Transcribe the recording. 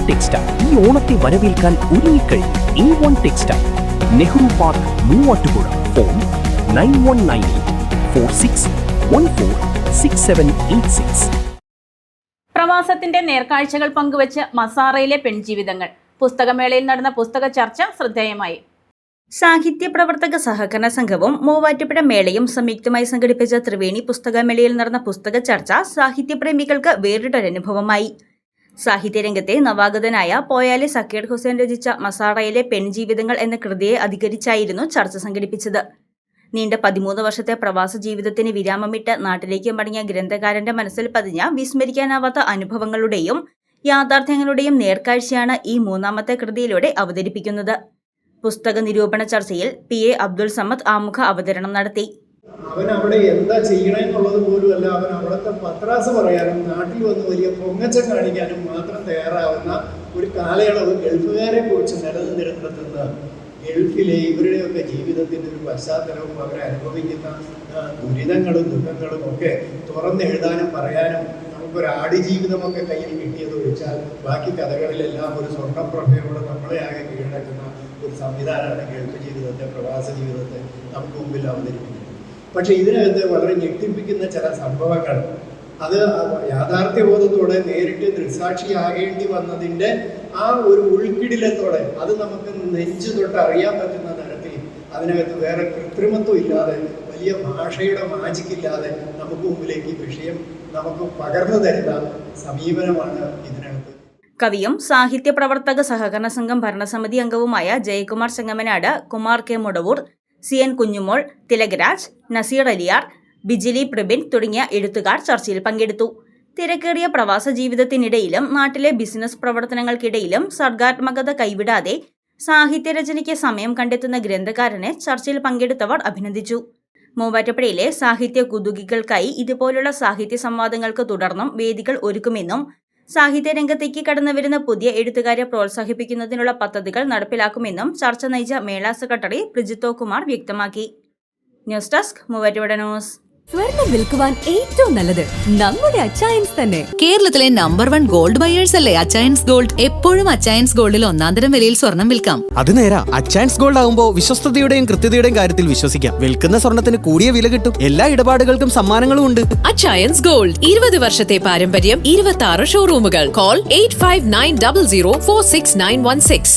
Textile ഈ ഓണത്തെ വരവേൽക്കാൻ ഒരുങ്ങിക്കഴിഞ്ഞു. A1 textile, Nehru park, Muvattupuzha. Phone 919846146786. പ്രവാസത്തിന്റെ നേർക്കാഴ്ചകൾ പങ്കുവച്ച് മസാറയിലെ പെൺജീവിതങ്ങൾ. പുസ്തകമേളയിൽ നടന്ന പുസ്തക ചർച്ച ശ്രദ്ധേയമായി. സാഹിത്യ പ്രവർത്തക സഹകരണ സംഘവും മൂവാറ്റുപുഴ മേളയും സംയുക്തമായി സംഘടിപ്പിച്ച ത്രിവേണി പുസ്തകമേളയിൽ നടന്ന പുസ്തക ചർച്ച സാഹിത്യപ്രേമികൾക്ക് വേറിട്ടൊരനുഭവമായി. സാഹിത്യരംഗത്തെ നവാഗതനായ പോയാലി സക്കീർ ഹുസൈൻ രചിച്ച മസാറയിലെ പെൺജീവിതങ്ങൾ എന്ന കൃതിയെ അധികരിച്ചായിരുന്നു ചർച്ച സംഘടിപ്പിച്ചത്. നീണ്ട 13 വർഷത്തെ പ്രവാസ ജീവിതത്തിന് വിരാമമിട്ട് നാട്ടിലേക്ക് മടങ്ങിയ ഗ്രന്ഥകാരന്റെ മനസ്സിൽ പതിഞ്ഞ വിസ്മരിക്കാനാവാത്ത അനുഭവങ്ങളുടെയും യാഥാർത്ഥ്യങ്ങളുടെയും നേർക്കാഴ്ചയാണ് ഈ മൂന്നാമത്തെ കൃതിയിലൂടെ അവതരിപ്പിക്കുന്നത്. പുസ്തക നിരൂപണ ചർച്ചയിൽ PA അബ്ദുൾ സമദ് ആമുഖ അവതരണം നടത്തി. അവൻ അവിടെ എന്താ ചെയ്യണമെന്നുള്ളത് പോലും അല്ല, അവൻ അവിടുത്തെ പത്രാസ് പറയാനും നാട്ടിൽ വന്ന് വലിയ പൊങ്ങച്ചം കാണിക്കാനും മാത്രം തയ്യാറാവുന്ന ഒരു കാലയളവ് ഗൾഫുകാരെ കുറിച്ച് നിലനിന്നിരുന്നത് ഗൾഫിലെ ഇവരുടെയൊക്കെ ജീവിതത്തിൻ്റെ ഒരു പശ്ചാത്തലവും അവരനുഭവിക്കുന്ന ദുരിതങ്ങളും ദുഃഖങ്ങളും ഒക്കെ തുറന്നെഴുതാനും പറയാനും നമുക്കൊരു ആടുജീവിതമൊക്കെ കയ്യിൽ കിട്ടിയതൊഴിച്ചാൽ ബാക്കി കഥകളിലെല്ലാം ഒരു സ്വർണ്ണപ്രഭയോടെ നമ്മളെ ആകെ കീഴടക്കുന്ന ഒരു സംവിധാനമാണ് ഗൾഫ് ജീവിതത്തെ, പ്രവാസ ജീവിതത്തെ നമുക്ക് മുമ്പിൽ അവതരിപ്പിക്കുന്നത്. പക്ഷെ ഇതിനകത്ത് വളരെ ഞെട്ടിപ്പിക്കുന്ന ചില സംഭവങ്ങൾ, അത് യാഥാർത്ഥ്യബോധത്തോടെ നേരിട്ട് ദൃക്സാക്ഷിയാകേണ്ടി വന്നതിൻ്റെ ആ ഒരു ഉൾക്കിടിലത്തോടെ അത് നമുക്ക് നെഞ്ചു തൊട്ട് അറിയാൻ പറ്റുന്ന തരത്തിൽ അതിനകത്ത് വേറെ കൃത്രിമത്വം ഇല്ലാതെ, വലിയ ഭാഷയുടെ മാജിക്കില്ലാതെ നമുക്ക് മുമ്പിലേക്ക് വിഷയം നമുക്ക് പകർന്നു തരുന്ന സമീപനമാണ് ഇതിനകത്ത്. കവിയും സാഹിത്യ പ്രവർത്തക സഹകരണ സംഘം ഭരണസമിതി അംഗവുമായ ജയകുമാർ ചെങ്ങമനാട്, കുമാർ കെ മുടവൂർ, CN കുഞ്ഞുമോൾ, തിലകരാജ്, നസീർ അലിയാർ, ബിജിലി പ്രബിൻ തുടങ്ങിയ എഴുത്തുകാർ ചർച്ചയിൽ പങ്കെടുത്തു. തിരക്കേറിയ പ്രവാസ ജീവിതത്തിനിടയിലും നാട്ടിലെ ബിസിനസ് പ്രവർത്തനങ്ങൾക്കിടയിലും സർഗാത്മകത കൈവിടാതെ സാഹിത്യരചനയ്ക്ക് സമയം കണ്ടെത്തുന്ന ഗ്രന്ഥകാരനെ ചർച്ചയിൽ പങ്കെടുത്തവർ അഭിനന്ദിച്ചു. മൂവാറ്റുപുഴയിലെ സാഹിത്യ കുതുകികൾക്കായി ഇതുപോലുള്ള സാഹിത്യ സംവാദങ്ങൾക്ക് തുടർന്നും വേദികൾ ഒരുക്കുമെന്നും സാഹിത്യരംഗത്തേക്ക് കടന്നുവരുന്ന പുതിയ എഴുത്തുകാരെ പ്രോത്സാഹിപ്പിക്കുന്നതിനുള്ള പദ്ധതികൾ നടപ്പിലാക്കുമെന്നും ചർച്ച നയിച്ച മേള സെക്രട്ടറി പ്രിജിത്തോ കുമാർ വ്യക്തമാക്കി. News desk Muvattupuzha news. സ്വർണം വിൽക്കുവാൻ ഏറ്റവും നല്ലത് നമ്മുടെ അച്ചയൻസ് തന്നെ. കേരളത്തിലെ നമ്പർ 1 ഗോൾഡ് ബയേഴ്സ് അല്ലേ അച്ചയൻസ് ഗോൾഡ്. എപ്പോഴും അച്ചയൻസ് ഗോൾഡിൽ ഒന്നാന്തരം വിലയിൽ സ്വർണം വിൽക്കാം. അത് നേരാ. അച്ചയൻസ് ഗോൾഡ് ആകുമ്പോ വിശ്വസ്തതയുടെയും കൃത്യതയുടെയും കാര്യത്തിൽ വിശ്വസിക്കാം. വിൽക്കുന്ന സ്വർണത്തിന് കൂടിയ വില കിട്ടും. എല്ലാ ഇടപാടുകൾക്കും സമ്മാനങ്ങളും ഉണ്ട്. അച്ചയൻസ് ഗോൾഡ് 20 വർഷത്തെ പാരമ്പര്യം, 26 ഷോറൂമുകൾ. കോൾ 8590046916.